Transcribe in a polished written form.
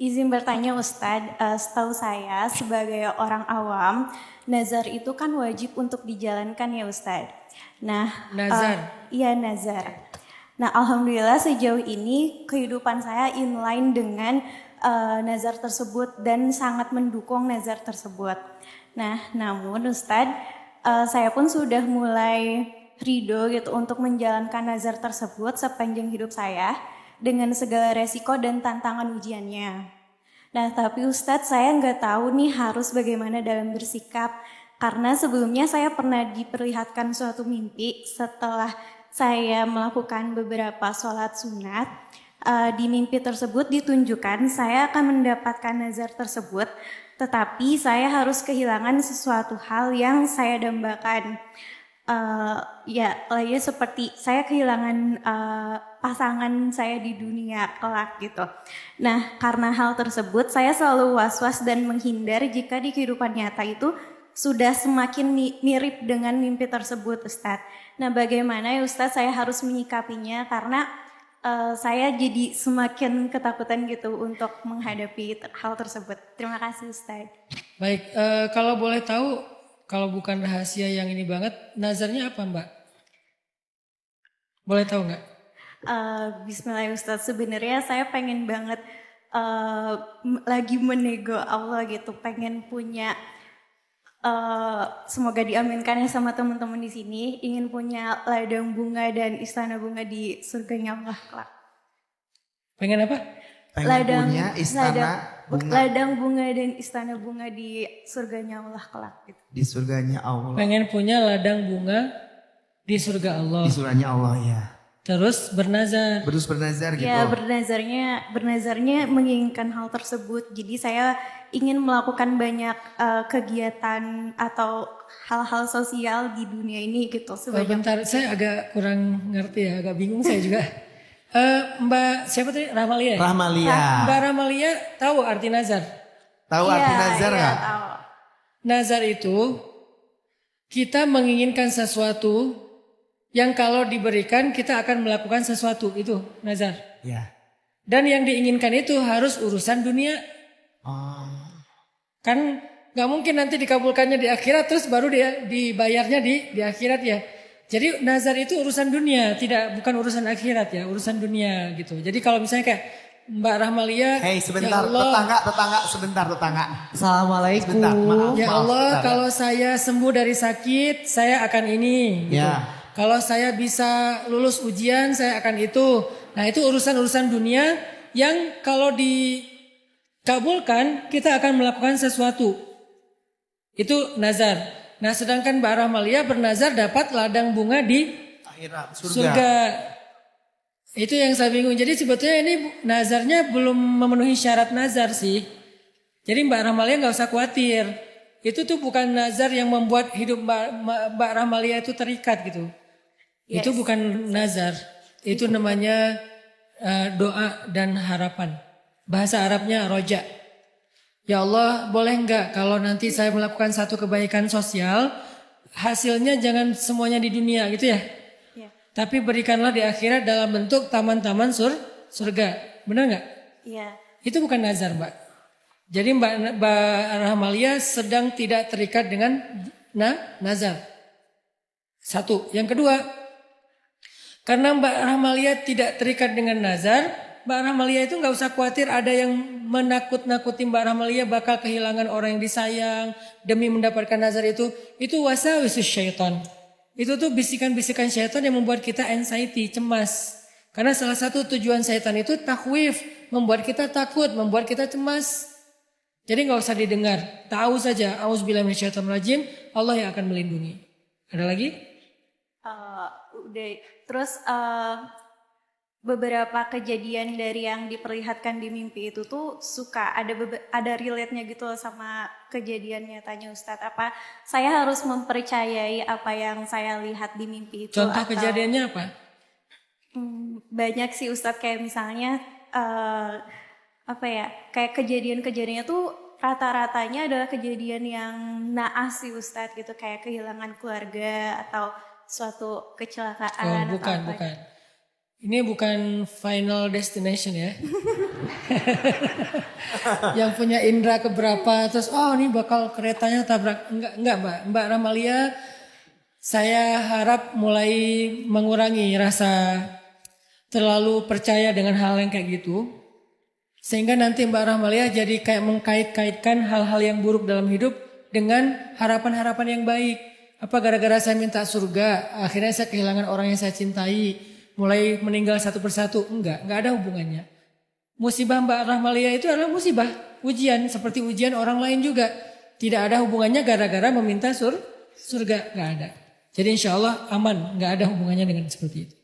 Izin bertanya Ustadz, setahu saya sebagai orang awam, nazar itu kan wajib untuk dijalankan ya Ustadz. Nah, Nazar. iya nazar. Nah, alhamdulillah sejauh ini kehidupan saya inline dengan nazar tersebut dan sangat mendukung nazar tersebut. Nah, namun Ustadz, saya pun sudah mulai ridho gitu untuk menjalankan nazar tersebut sepanjang hidup saya dengan segala resiko dan tantangan ujiannya. Nah, tapi Ustadz saya nggak tahu nih harus bagaimana dalam bersikap. Karena sebelumnya saya pernah diperlihatkan suatu mimpi setelah saya melakukan beberapa sholat sunat. Di mimpi tersebut ditunjukkan saya akan mendapatkan nazar tersebut, tetapi saya harus kehilangan sesuatu hal yang saya dambakan. Ya, lagi seperti saya kehilangan pasangan saya di dunia kelak gitu. Nah, karena hal tersebut saya selalu was-was dan menghindar jika di kehidupan nyata itu sudah semakin mirip dengan mimpi tersebut, Ustadz. Nah, bagaimana ya Ustadz saya harus menyikapinya karena saya jadi semakin ketakutan gitu untuk menghadapi hal tersebut. Terima kasih Ustadz. Baik, kalau boleh tahu, kalau bukan rahasia yang ini banget, nazarnya apa Mbak? Boleh tahu nggak? Bismillah Ustadz, sebenarnya saya pengen banget lagi menego Allah gitu, pengen punya semoga diaminkan ya sama teman-teman di sini, ingin punya ladang bunga dan istana bunga di surganya Allah kelak. Pengen apa? Pengen punya istana bunga Ladang bunga dan istana bunga di surganya Allah kelak gitu. di surganya Allah. Pengen punya ladang bunga di surga Allah. Di surganya Allah ya. Terus bernazar. Terus bernazar gitu. Ya, bernazarnya menginginkan hal tersebut. Jadi saya ingin melakukan banyak kegiatan atau hal-hal sosial di dunia ini gitu. Bentar, saya agak kurang ngerti ya, agak bingung saya juga. Mbak siapa tadi? Rahmalia. Rahmalia. Mbak Rahmalia tahu arti nazar? Tahu arti nazar nggak? Tahu. Nazar itu kita menginginkan sesuatu yang kalau diberikan kita akan melakukan sesuatu, itu nazar. Ya. Dan yang diinginkan itu harus urusan dunia. Oh. Kan nggak mungkin nanti dikabulkannya di akhirat terus baru dia dibayarnya di akhirat ya. Jadi nazar itu urusan dunia, bukan urusan akhirat ya, urusan dunia gitu. Jadi kalau misalnya kayak Mbak Rahmalia, Hei sebentar, ya Allah, tetangga. Assalamualaikum. Sebentar, maaf. ya Allah, sebentar. kalau saya sembuh dari sakit, saya akan ini. Gitu. Ya. Kalau saya bisa lulus ujian, saya akan itu. Nah itu urusan-urusan dunia yang kalau dikabulkan, kita akan melakukan sesuatu. Itu nazar. Nah sedangkan Mbak Rahmalia bernazar dapat ladang bunga di Akhirat, surga. Itu yang saya bingung. Jadi sebetulnya ini nazarnya belum memenuhi syarat nazar sih. Jadi Mbak Rahmalia nggak usah khawatir. Itu tuh bukan nazar yang membuat hidup Mbak Rahmalia itu terikat gitu. Yes. Itu bukan nazar. Itu namanya doa dan harapan. Bahasa Arabnya roja. Ya Allah, boleh enggak kalau nanti saya melakukan satu kebaikan sosial, hasilnya jangan semuanya di dunia gitu ya. Ya. Tapi berikanlah di akhirat dalam bentuk taman-taman surga. Benar enggak? Iya. Itu bukan nazar, Mbak. Jadi Mbak Rahmalia sedang tidak terikat dengan nazar. Satu. Yang kedua, karena Mbak Rahmalia tidak terikat dengan nazar, Mbak Rahmalia itu nggak usah khawatir ada yang menakut-nakuti Mbak Rahmalia bakal kehilangan orang yang disayang demi mendapatkan nazar itu. Itu waswasus syaitan. Itu tuh bisikan-bisikan syaitan yang membuat kita anxiety, cemas. Karena salah satu tujuan syaitan itu takhwif, membuat kita takut, membuat kita cemas. Jadi nggak usah didengar. Tahu saja, auzubillahi minasyaitonirrajim, Allah yang akan melindungi. Ada lagi? Udah. Terus beberapa kejadian dari yang diperlihatkan di mimpi itu tuh suka ada relate-nya gitu sama kejadian nyatanya Ustadz. Apa saya harus mempercayai apa yang saya lihat di mimpi itu? Contoh kejadiannya apa? Banyak sih Ustadz, kayak misalnya kayak kejadiannya tuh rata-ratanya adalah kejadian yang naas sih Ustadz gitu, kayak kehilangan keluarga atau suatu kecelakaan. Oh, bukan. Ini bukan Final Destination ya. yang punya indera keberapa, terus oh ini bakal keretanya tabrak. Enggak Mbak. Mbak Ramalia, saya harap mulai mengurangi rasa terlalu percaya dengan hal yang kayak gitu. Sehingga nanti Mbak Rahmalia jadi kayak mengkait-kaitkan hal-hal yang buruk dalam hidup dengan harapan-harapan yang baik. Apa gara-gara saya minta surga, akhirnya saya kehilangan orang yang saya cintai, mulai meninggal satu persatu? Enggak ada hubungannya. Musibah Mbak Rahmalia itu adalah musibah, ujian, seperti ujian orang lain juga. Tidak ada hubungannya gara-gara meminta surga, enggak ada. Jadi insya Allah aman, enggak ada hubungannya dengan seperti itu.